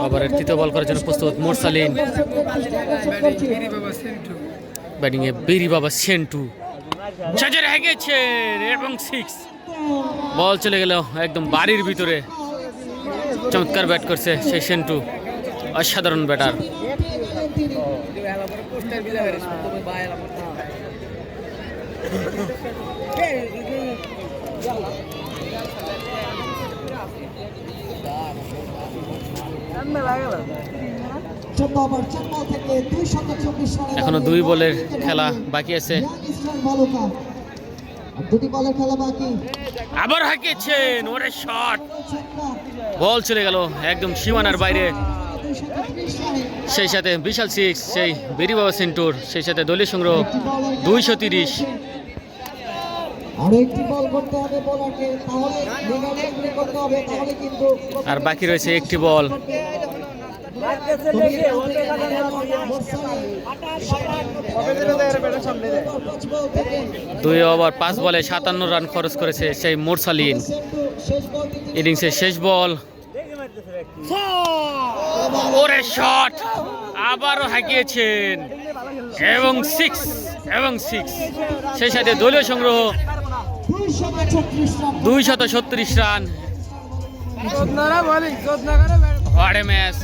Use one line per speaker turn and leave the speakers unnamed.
আবার তৃতীয় বল করার জন্য প্রস্তুত মোরসালিন। ব্যাটিংয়ে বেরি বাবা সেন্টু চার্জে রেখে গেছেন এবং 6 বল চলে গেল একদম বাড়ির ভিতরে। চমৎকার ব্যাট করছে সেই সেন্টু, অসাধারণ ব্যাটার। এখনো 2 বলের খেলা বাকি আছে। আবার হাঁকিয়েছেন, ওরে শট, বল চলে গেল একদম সীমানার বাইরে। সেই সাথে বিশাল 6 সেই বেরি বাবা সেন্টুর, সেই সাথে দলীয় সংগ্রহ 230। আর বাকি রয়েছে একটি বল। 2 ওভার 5 বলে 57 রান খরচ করেছে সেই মোরসালিন। ইনিংসের শেষ বল, ওরে শট, আবারও হাঁকিয়েছেন এবং 6 সেই সাথে দলীয় সংগ্রহ 236 রান। What a match.